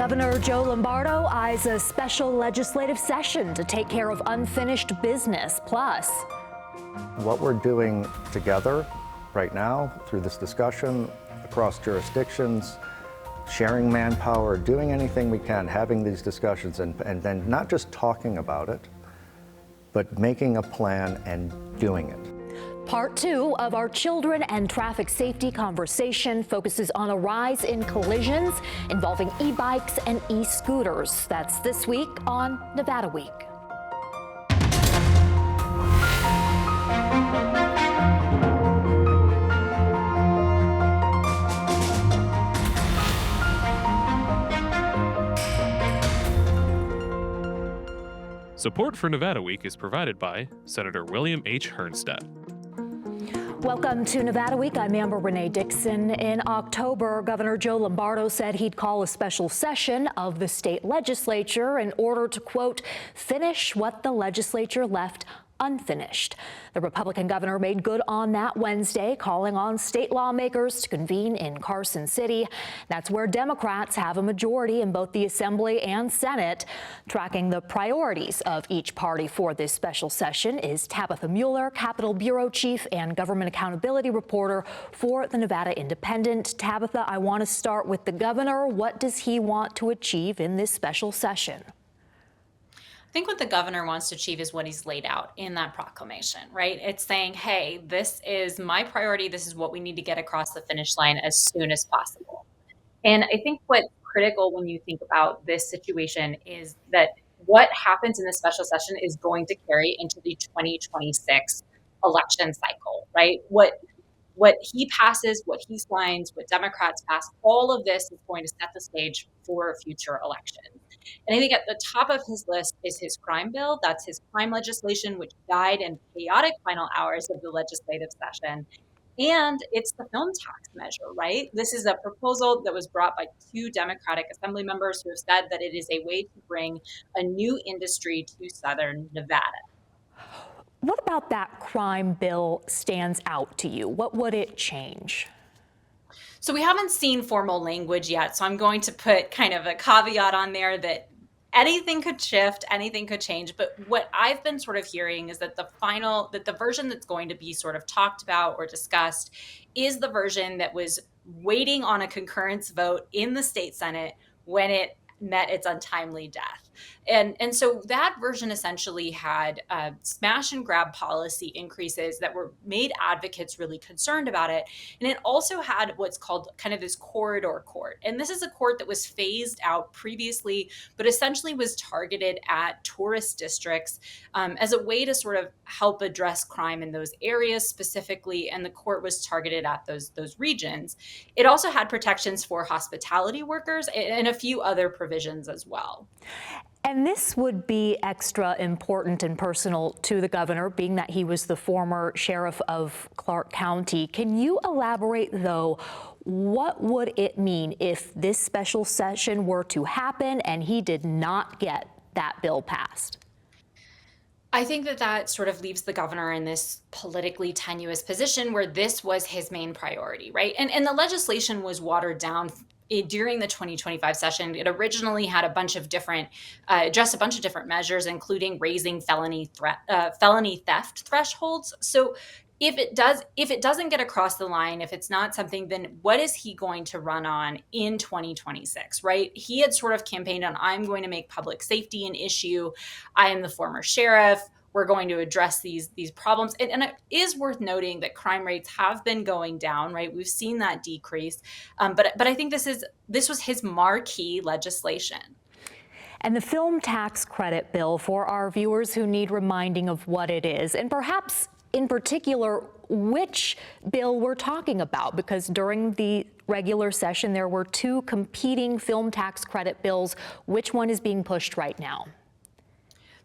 Governor Joe Lombardo eyes a special legislative session to take care of unfinished business. Plus, what we're doing together right now through this discussion across jurisdictions, sharing manpower, doing anything we can, having these discussions, and then not just talking about it, but making a plan and doing it. Part 2 of our children and traffic safety conversation focuses on a rise in collisions involving e-bikes and e-scooters. That's this week on Nevada Week. Support for Nevada Week is provided by Senator William H. Hernstedt. Welcome to Nevada Week. I'm Amber Renee Dixon. In October, Governor Joe Lombardo said he'd call a special session of the state legislature in order to, quote, finish what the legislature left unfinished. The Republican governor made good on that Wednesday, calling on state lawmakers to convene in Carson City. That's where Democrats have a majority in both the Assembly and Senate. Tracking the priorities of each party for this special session is Tabitha Mueller, Capitol Bureau Chief and Government Accountability Reporter for the Nevada Independent. Tabitha, I want to start with the governor. What does he want to achieve in this special session? I think what the governor wants to achieve is what he's laid out in that proclamation, right? It's saying, hey, this is my priority. This is what we need to get across the finish line as soon as possible. And I think what's critical when you think about this situation is that what happens in the special session is going to carry into the 2026 election cycle, right? What he passes, what he signs, what Democrats pass, all of this is going to set the stage for future elections. And I think at the top of his list is his crime bill. That's his crime legislation, which died in chaotic final hours of the legislative session. And it's the film tax measure, right? This is a proposal that was brought by 2 Democratic Assembly members who have said that it is a way to bring a new industry to Southern Nevada. What about that crime bill stands out to you? What would it change? So we haven't seen formal language yet, so I'm going to put kind of a caveat on there that anything could shift, anything could change. But what I've been sort of hearing is that the version that's going to be sort of talked about or discussed is the version that was waiting on a concurrence vote in the state Senate when it met its untimely death. And so that version essentially had smash and grab policy increases that were made advocates really concerned about it. And it also had what's called kind of this corridor court. And this is a court that was phased out previously, but essentially was targeted at tourist districts as a way to sort of help address crime in those areas specifically. And the court was targeted at those regions. It also had protections for hospitality workers and a few other provisions as well. And this would be extra important and personal to the governor, being that he was the former sheriff of Clark County. Can you elaborate, though, what would it mean if this special session were to happen and he did not get that bill passed? I think that sort of leaves the governor in this politically tenuous position where this was his main priority, right? And the legislation was watered down during the 2025 session. It originally had addressed a bunch of different measures, including raising felony theft thresholds. So if it doesn't get across the line, if it's not something, then what is he going to run on in 2026, right? He had sort of campaigned on, I'm going to make public safety an issue. I am the former sheriff. We're going to address these problems. And it is worth noting that crime rates have been going down, right? We've seen that decrease. But I think this was his marquee legislation. And the film tax credit bill, for our viewers who need reminding of what it is, and perhaps in particular which bill we're talking about, because during the regular session there were 2 competing film tax credit bills. Which one is being pushed right now?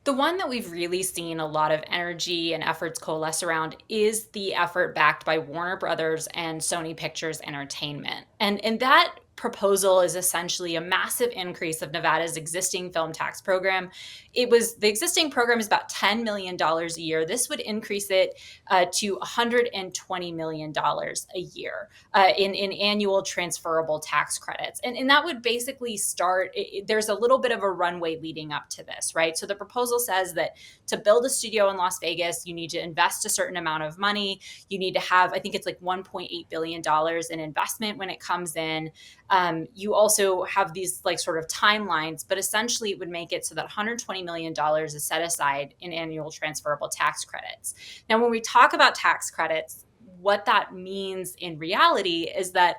The one that we've really seen a lot of energy and efforts coalesce around is the effort backed by Warner Brothers and Sony Pictures Entertainment. And that proposal is essentially a massive increase of Nevada's existing film tax program. The existing program is about $10 million a year. This would increase it to $120 million a year in annual transferable tax credits. And that would basically there's a little bit of a runway leading up to this, right? So the proposal says that to build a studio in Las Vegas, you need to invest a certain amount of money. You need to have, I think it's like $1.8 billion in investment when it comes in. You also have these like sort of timelines, but essentially it would make it so that $120 million is set aside in annual transferable tax credits. Now, when we talk about tax credits, what that means in reality is that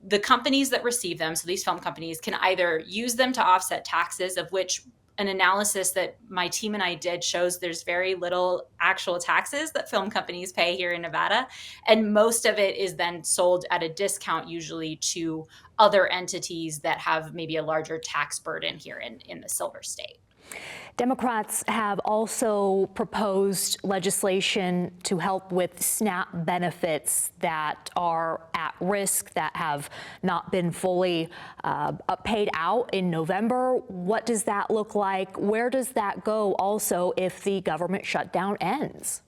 the companies that receive them, so these film companies, can either use them to offset taxes, of which an analysis that my team and I did shows there's very little actual taxes that film companies pay here in Nevada. And most of it is then sold at a discount, usually to other entities that have maybe a larger tax burden here in the Silver State. Democrats have also proposed legislation to help with SNAP benefits that are at risk, that have not been fully paid out in November. What does that look like? Where does that go also if the government shutdown ends?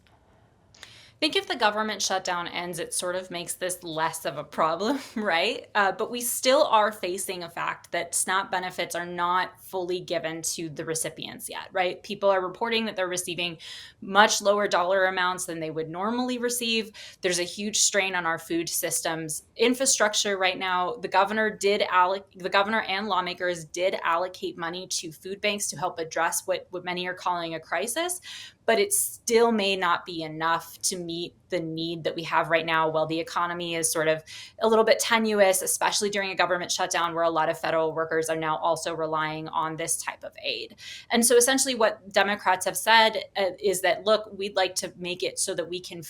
I think if the government shutdown ends, it sort of makes this less of a problem, right? But we still are facing a fact that SNAP benefits are not fully given to the recipients yet, right? People are reporting that they're receiving much lower dollar amounts than they would normally receive. There's a huge strain on our food systems infrastructure right now. The governor and lawmakers did allocate money to food banks to help address what many are calling a crisis, but it still may not be enough to meet the need that we have right now while the economy is sort of a little bit tenuous, especially during a government shutdown where a lot of federal workers are now also relying on this type of aid. And so essentially what Democrats have said is that, look, we'd like to make it so that we can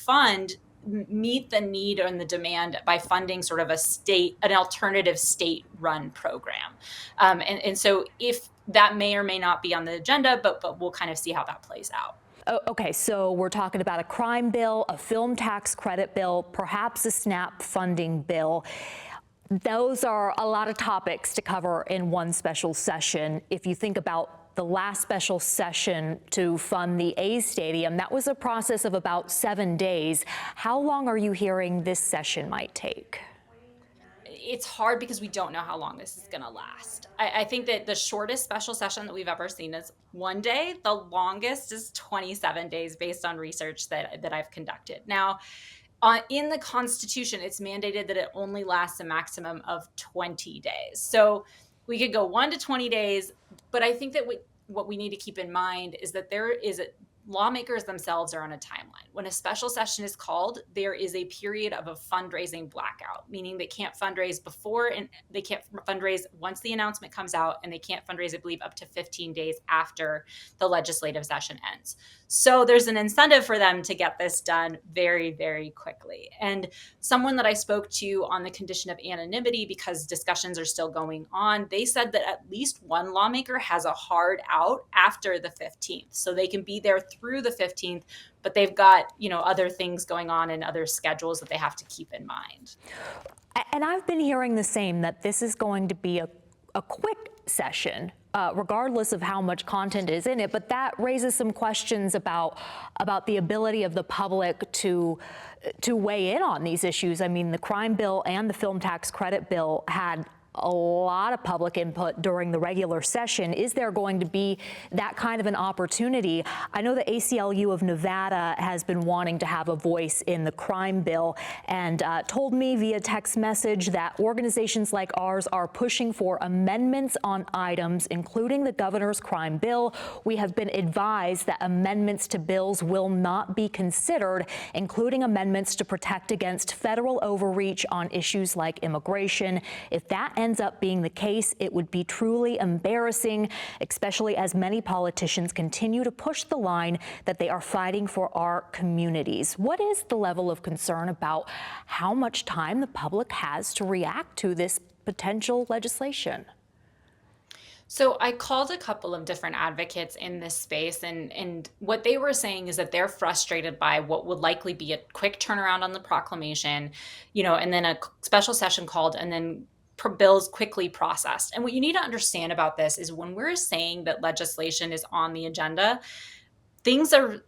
meet the need and the demand by funding sort of an alternative state-run program. And so if that may or may not be on the agenda, but we'll kind of see how that plays out. Okay, so we're talking about a crime bill, a film tax credit bill, perhaps a SNAP funding bill. Those are a lot of topics to cover in one special session. If you think about the last special session to fund the A's Stadium, that was a process of about 7 days. How long are you hearing this session might take? It's hard because we don't know how long this is going to last. I think that the shortest special session that we've ever seen is 1 day. The longest is 27 days based on research that I've conducted. Now, in the Constitution, it's mandated that it only lasts a maximum of 20 days. So we could go 1 to 20 days, but I think that what we need to keep in mind is that lawmakers themselves are on a timeline. When a special session is called, there is a period of a fundraising blackout, meaning they can't fundraise before and they can't fundraise once the announcement comes out, and they can't fundraise, I believe, up to 15 days after the legislative session ends. So there's an incentive for them to get this done very, very quickly. And someone that I spoke to on the condition of anonymity, because discussions are still going on, they said that at least one lawmaker has a hard out after the 15th. So they can be there through the 15th, but they've got, other things going on and other schedules that they have to keep in mind. And I've been hearing the same, that this is going to be a quick session, regardless of how much content is in it. But that raises some questions about the ability of the public to weigh in on these issues. I mean, the crime bill and the film tax credit bill had a lot of public input during the regular session. Is there going to be that kind of an opportunity? I know the ACLU of Nevada has been wanting to have a voice in the crime bill and told me via text message that organizations like ours are pushing for amendments on items, including the governor's crime bill. We have been advised that amendments to bills will not be considered, including amendments to protect against federal overreach on issues like immigration. If that ends up being the case, it would be truly embarrassing, especially as many politicians continue to push the line that they are fighting for our communities. What is the level of concern about how much time the public has to react to this potential legislation? So I called a couple of different advocates in this space, and what they were saying is that they're frustrated by what would likely be a quick turnaround on the proclamation, and then a special session called, and then bills quickly processed. And what you need to understand about this is when we're saying that legislation is on the agenda, things are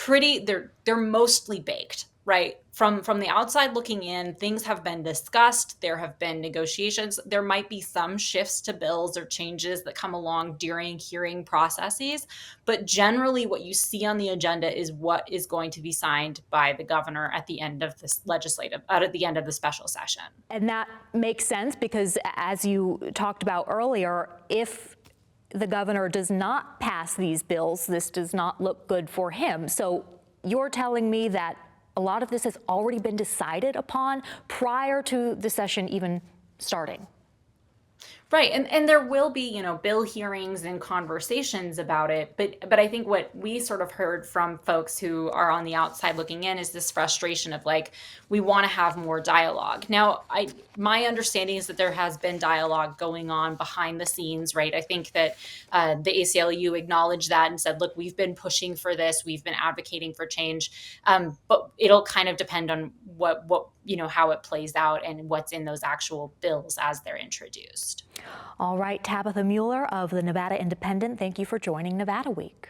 they're mostly baked, right? From the outside looking in, things have been discussed, there have been negotiations, there might be some shifts to bills or changes that come along during hearing processes, but generally what you see on the agenda is what is going to be signed by the governor at the end of this at the end of the special session. And that makes sense because, as you talked about earlier, if the governor does not pass these bills, this does not look good for him. So you're telling me that a lot of this has already been decided upon prior to the session even starting. Right. And there will be, bill hearings and conversations about it. But I think what we sort of heard from folks who are on the outside looking in is this frustration of like, we want to have more dialogue. Now, my understanding is that there has been dialogue going on behind the scenes, right? I think that the ACLU acknowledged that and said, look, we've been pushing for this. We've been advocating for change. But it'll kind of depend on what how it plays out and what's in those actual bills as they're introduced. All right, Tabitha Mueller of the Nevada Independent, thank you for joining Nevada Week.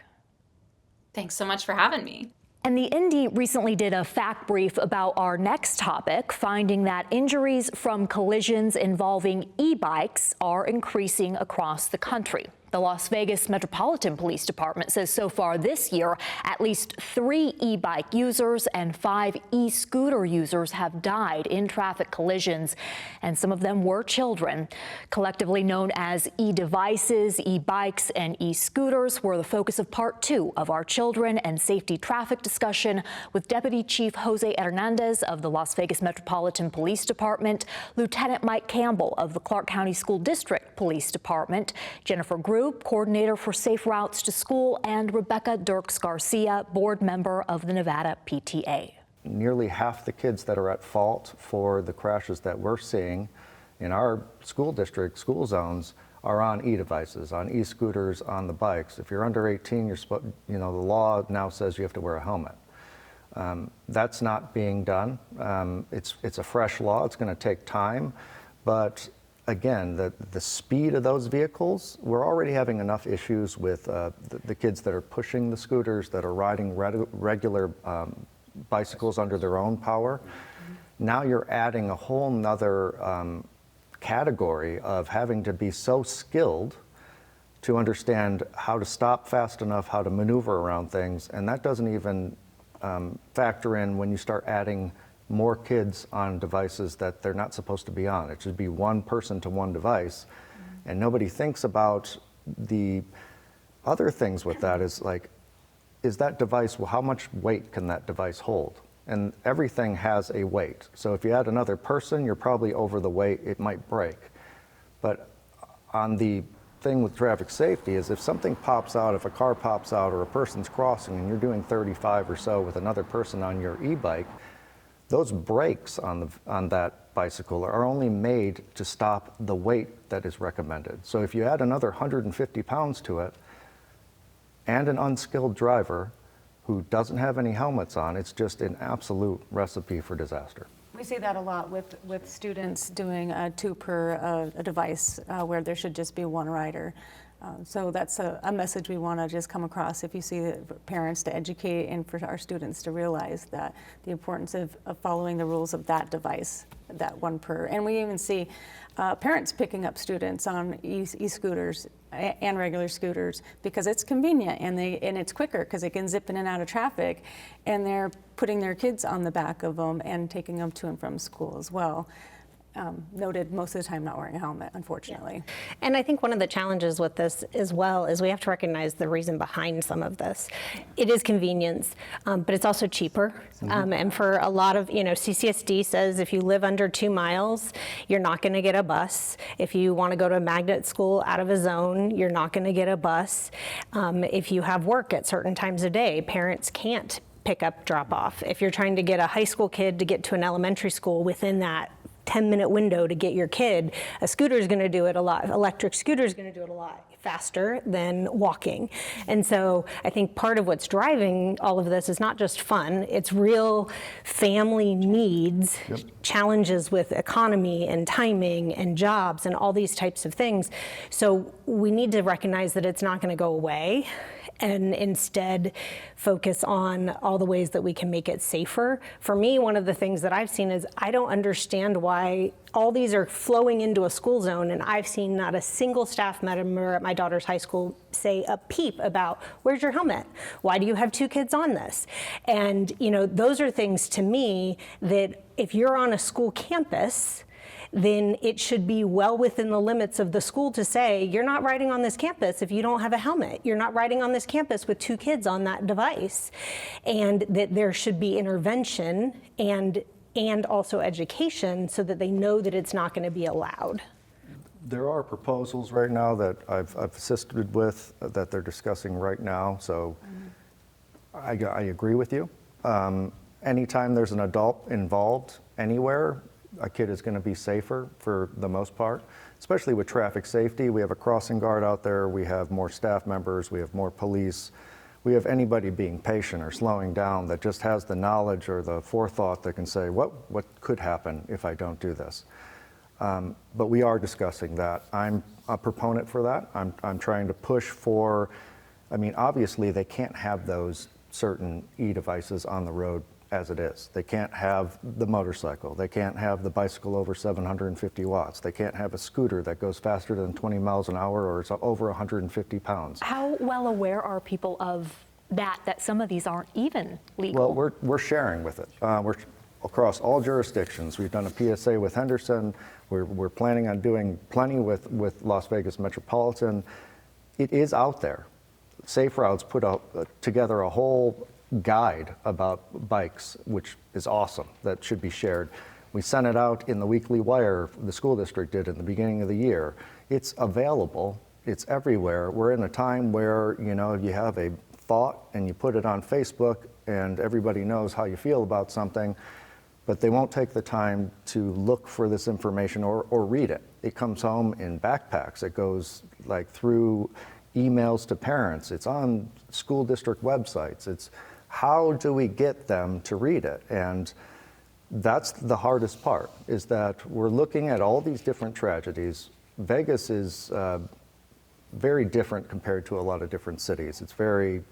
Thanks so much for having me. And the Indy recently did a fact brief about our next topic, finding that injuries from collisions involving e-bikes are increasing across the country. The Las Vegas Metropolitan Police Department says so far this year, at least 3 e-bike users and 5 e-scooter users have died in traffic collisions, and some of them were children. Collectively known as e-devices, e-bikes, and e-scooters were the focus of part 2 of our children and safety traffic discussion with Deputy Chief Jose Hernandez of the Las Vegas Metropolitan Police Department, Lieutenant Mike Campbell of the Clark County School District Police Department, Jennifer Group, Coordinator for Safe Routes to School, and Rebecca Dirks Garcia, board member of the Nevada PTA. Nearly half the kids that are at fault for the crashes that we're seeing in our school district, school zones, are on e-devices, on e-scooters, on the bikes. If you're under 18, the law now says you have to wear a helmet. That's not being done. It's a fresh law. It's going to take time, but again, the speed of those vehicles, we're already having enough issues with the kids that are pushing the scooters, that are riding regular bicycles under their own power. Now you're adding a whole nother category of having to be so skilled to understand how to stop fast enough, how to maneuver around things, and that doesn't even factor in when you start adding more kids on devices that they're not supposed to be on. It should be one person to one device, and nobody thinks about the other things with that. Is like, is that device, well, how much weight can that device hold? And everything has a weight. So if you add another person, you're probably over the weight, it might break. But on the thing with traffic safety is if something pops out, if a car pops out or a person's crossing and you're doing 35 or so with another person on your e-bike, those brakes on that bicycle are only made to stop the weight that is recommended. So if you add another 150 pounds to it and an unskilled driver who doesn't have any helmets on, it's just an absolute recipe for disaster. We see that a lot with students doing 2 per a device where there should just be 1 rider. So that's a message we want to just come across if you see the parents, to educate and for our students to realize that the importance of following the rules of that device, that 1 per. And we even see parents picking up students on e-scooters and regular scooters because it's convenient and it's quicker because they can zip in and out of traffic, and they're putting their kids on the back of them and taking them to and from school as well. Noted most of the time not wearing a helmet, unfortunately. Yeah. And I think one of the challenges with this as well is we have to recognize the reason behind some of this. It is convenience, but it's also cheaper. And for a lot of, CCSD says if you live under 2 miles, you're not going to get a bus. If you want to go to a magnet school out of a zone, you're not going to get a bus. If you have work at certain times of day, parents can't pick up, drop off. If you're trying to get a high school kid to get to an elementary school within that 10-minute window to get your kid. A scooter is going to do it a lot. Electric scooter is going to do it a lot faster than walking. And so I think part of what's driving all of this is not just fun, it's real family needs, challenges with economy and timing and jobs and all these types of things. So we need to recognize that it's not going to go away, and instead focus on all the ways that we can make it safer. For me, one of the things that I've seen is I don't understand why all these are flowing into a school zone, and I've seen not a single staff member at my daughter's high school say a peep about, where's your helmet? Why do you have 2 kids on this? And those are things to me that if you're on a school campus, then it should be well within the limits of the school to say, you're not riding on this campus if you don't have a helmet. You're not riding on this campus with 2 kids on that device. And that there should be intervention and also education so that they know that it's not going to be allowed. There are proposals right now that I've assisted with that they're discussing right now, so I agree with you. Anytime there's an adult involved anywhere, a kid is going to be safer for the most part, especially with traffic safety. We have a crossing guard out there, we have more staff members, we have more police, we have anybody being patient or slowing down that just has the knowledge or the forethought that can say, what could happen if I don't do this? But we are discussing that. I'm a proponent for that. I'm trying to push for, obviously they can't have those certain e-devices on the road as it is. They can't have the motorcycle. They can't have the bicycle over 750 watts. They can't have a scooter that goes faster than 20 miles an hour or is over 150 pounds. How well aware are people of that some of these aren't even legal? Well, we're sharing with it. We're across all jurisdictions. We've done a PSA with Henderson. We're planning on doing plenty with Las Vegas Metropolitan. It is out there. Safe Routes put together a whole guide about bikes, which is awesome. That should be shared. We sent it out in the Weekly Wire, the school district did in the beginning of the year. It's available, it's everywhere. We're in a time where, you have a thought and you put it on Facebook and everybody knows how you feel about something, but they won't take the time to look for this information or read it. It comes home in backpacks. It goes through emails to parents. It's on school district websites. It's how do we get them to read it? And that's the hardest part, is that we're looking at all these different tragedies. Vegas is very different compared to a lot of different cities. It's very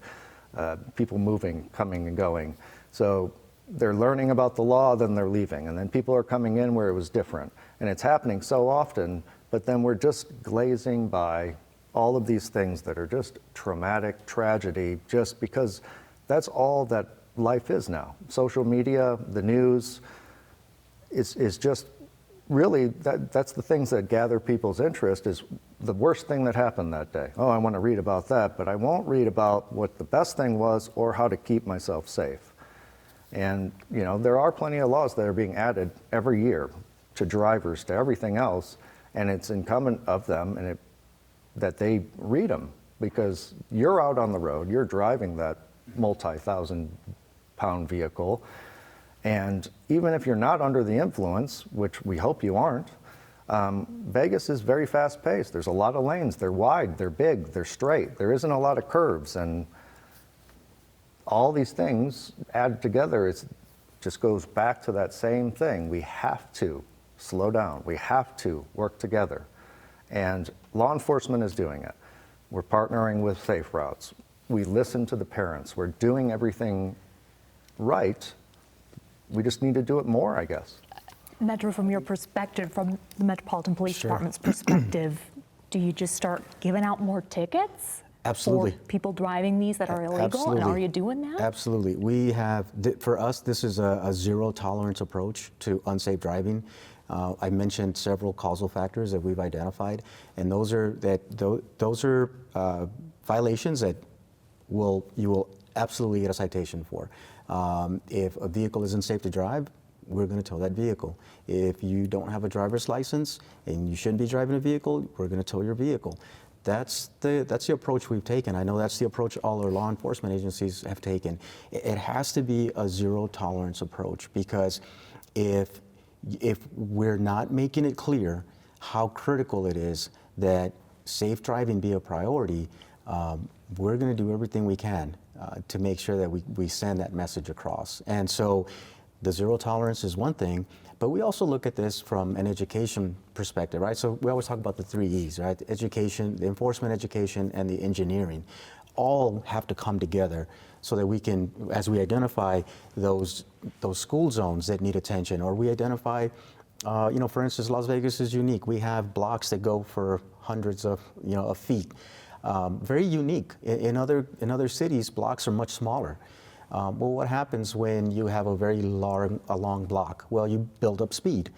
people moving, coming and going. So they're learning about the law, then they're leaving. And then people are coming in where it was different. And it's happening so often, but then we're just glazing by all of these things that are just traumatic tragedy, just because that's all that life is now. Social media, the news, is just really, that's the things that gather people's interest, is the worst thing that happened that day. Oh, I want to read about that, but I won't read about what the best thing was or how to keep myself safe. And there are plenty of laws that are being added every year to drivers, to everything else, and it's incumbent of them that they read them, because you're out on the road, you're driving that multi-thousand-pound vehicle, and even if you're not under the influence, which we hope you aren't, Vegas is very fast-paced. There's a lot of lanes. They're wide, they're big, they're straight. There isn't a lot of curves, and all these things added together, it just goes back to that same thing. We have to slow down. We have to work together, and law enforcement is doing it. We're partnering with Safe Routes. We listen to the parents. We're doing everything right. We just need to do it more, I guess. Metro, from your perspective, from the Metropolitan Police Department's perspective, do you just start giving out more tickets? Absolutely. For people driving these that are illegal? Absolutely. And are you doing that? Absolutely. We have, for us, this is a zero tolerance approach to unsafe driving. I mentioned several causal factors that we've identified, and those are violations that you will absolutely get a citation for. If a vehicle isn't safe to drive, we're going to tow that vehicle. If you don't have a driver's license and you shouldn't be driving a vehicle, we're going to tow your vehicle. That's the approach we've taken. I know that's the approach all our law enforcement agencies have taken. It has to be a zero tolerance approach, because if if we're not making it clear how critical it is that safe driving be a priority, we're going to do everything we can to make sure that we send that message across. And so the zero tolerance is one thing, but we also look at this from an education perspective, right? So we always talk about the 3 E's, right? The education, the enforcement education, and the engineering. All have to come together so that we can, as we identify those school zones that need attention, or we identify, for instance, Las Vegas is unique. We have blocks that go for hundreds of feet. Very unique. In other cities, blocks are much smaller. Well, what happens when you have a very long block? Well, you build up speed,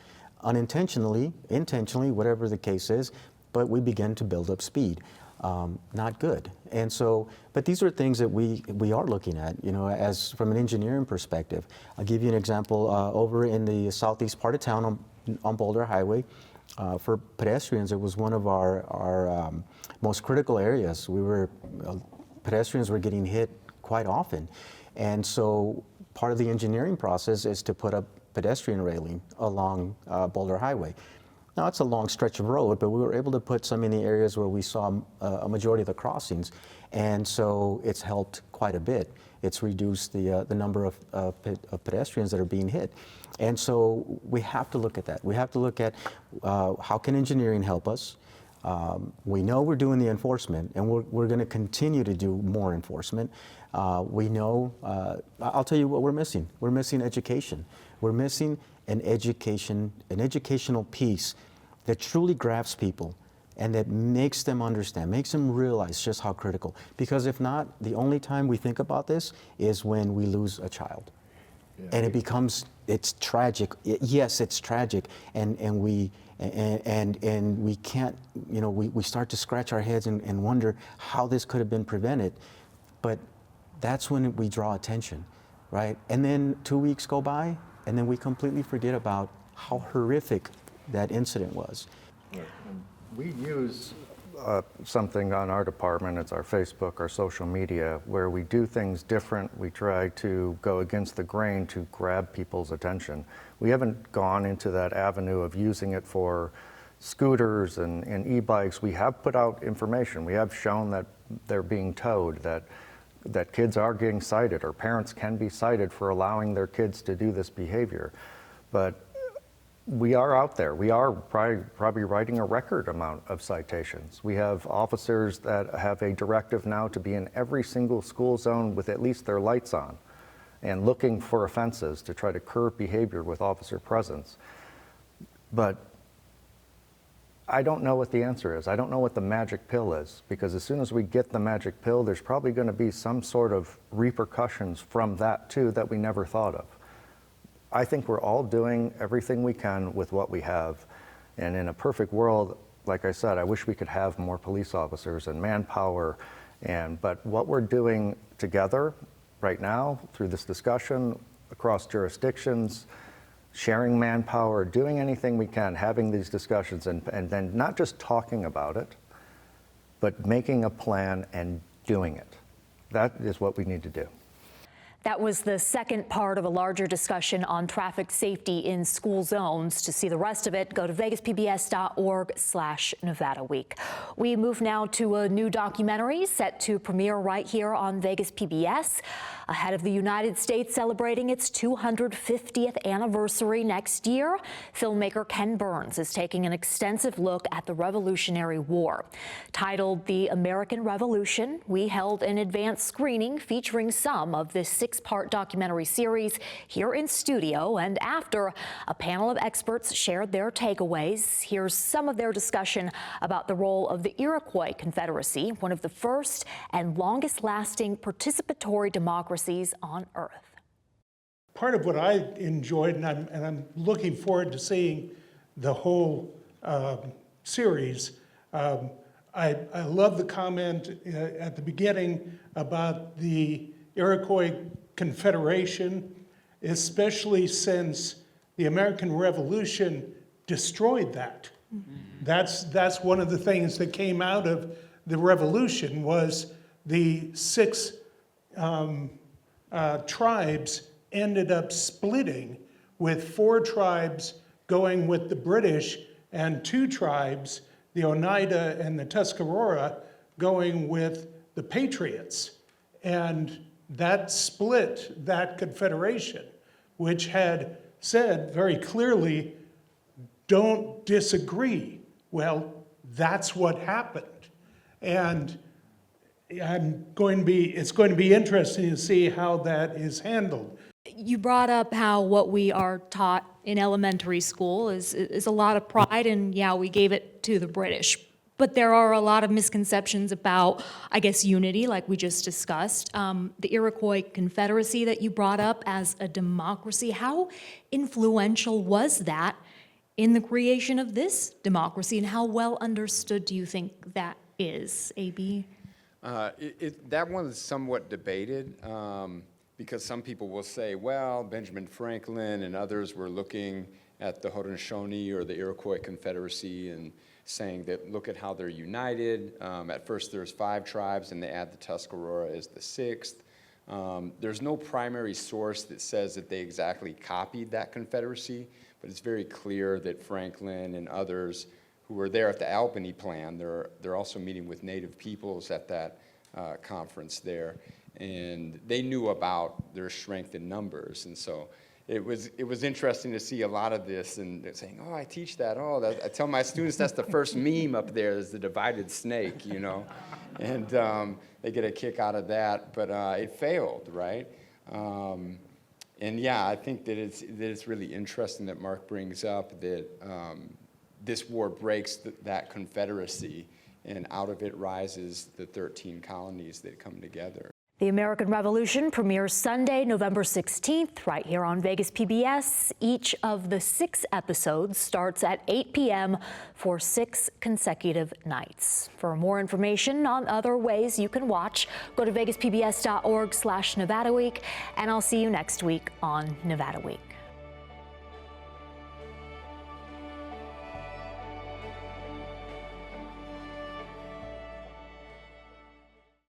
unintentionally, intentionally, whatever the case is. But we begin to build up speed. Not good. And so, but these are things that we are looking at, as from an engineering perspective. I'll give you an example. Over in the southeast part of town on Boulder Highway, for pedestrians, it was one of our most critical areas. Pedestrians were getting hit quite often. And so part of the engineering process is to put up pedestrian railing along Boulder Highway. Now, it's a long stretch of road, but we were able to put some in the areas where we saw a majority of the crossings, and so it's helped quite a bit. It's reduced the number of pedestrians that are being hit. And so we have to look at that. We have to look at how can engineering help us. We know we're doing the enforcement, and we're going to continue to do more enforcement. We know, I'll tell you what we're missing. We're missing education. We're missing an educational piece that truly grabs people and that makes them understand, makes them realize just how critical. Because if not, the only time we think about this is when we lose a child. Yeah. And it's tragic. Yes, it's tragic. And we can't, we start to scratch our heads and wonder how this could have been prevented. But that's when we draw attention, right? And then 2 weeks go by, and then we completely forget about how horrific that incident was. We use something on our department, it's our Facebook, our social media, where we do things different. We try to go against the grain to grab people's attention. We haven't gone into that avenue of using it for scooters and e-bikes. We have put out information. We have shown that they're being towed, that kids are getting cited, or parents can be cited for allowing their kids to do this behavior. But we are out there. We are probably writing a record amount of citations. We have officers that have a directive now to be in every single school zone with at least their lights on and looking for offenses to try to curb behavior with officer presence. But I don't know what the answer is. I don't know what the magic pill is, because as soon as we get the magic pill, there's probably going to be some sort of repercussions from that too that we never thought of. I think we're all doing everything we can with what we have. And in a perfect world, like I said, I wish we could have more police officers and manpower. But what we're doing together right now through this discussion across jurisdictions, sharing manpower, doing anything we can, having these discussions, and then not just talking about it, but making a plan and doing it. That is what we need to do. That was the second part of a larger discussion on traffic safety in school zones. To see the rest of it, go to vegaspbs.org/Nevada Week. We move now to a new documentary set to premiere right here on Vegas PBS. Ahead of the United States celebrating its 250th anniversary next year, filmmaker Ken Burns is taking an extensive look at the Revolutionary War. Titled The American Revolution, we held an advanced screening featuring some of this six-part documentary series here in studio, and after, a panel of experts shared their takeaways. Here's some of their discussion about the role of the Iroquois Confederacy, one of the first and longest-lasting participatory democracies on Earth. Part of what I enjoyed, and I'm looking forward to seeing the whole series, I love the comment at the beginning about the Iroquois Confederation, especially since the American Revolution destroyed that. Mm-hmm. That's one of the things that came out of the Revolution, was the six tribes ended up splitting, with 4 tribes going with the British, and 2 tribes, the Oneida and the Tuscarora, going with the Patriots. And that split that confederation, which had said very clearly, don't disagree. Well, that's what happened. And it's going to be interesting to see how that is handled. You brought up how what we are taught in elementary school is a lot of pride, and yeah, we gave it to the British. But there are a lot of misconceptions about, I guess, unity, like we just discussed. The Iroquois Confederacy that you brought up as a democracy, how influential was that in the creation of this democracy, and how well understood do you think that is, AB? That one is somewhat debated because some people will say, well, Benjamin Franklin and others were looking at the Haudenosaunee or the Iroquois Confederacy and saying that look at how they're united. At first there's 5 tribes and they add the Tuscarora as the 6th. There's no primary source that says that they exactly copied that confederacy, but it's very clear that Franklin and others who were there at the Albany Plan, they're also meeting with Native peoples at that conference there, and they knew about their strength in numbers, and so it was interesting to see a lot of this and saying, oh, I teach that. Oh, I tell my students that's the first meme up there is the divided snake, you know, and they get a kick out of that, but it failed, right? And yeah, I think that it's really interesting that Mark brings up that this war breaks that confederacy, and out of it rises the 13 colonies that come together. The American Revolution premieres Sunday, November 16th, right here on Vegas PBS. Each of the 6 episodes starts at 8 p.m. for 6 consecutive nights. For more information on other ways you can watch, go to vegaspbs.org/Nevada Week, and I'll see you next week on Nevada Week.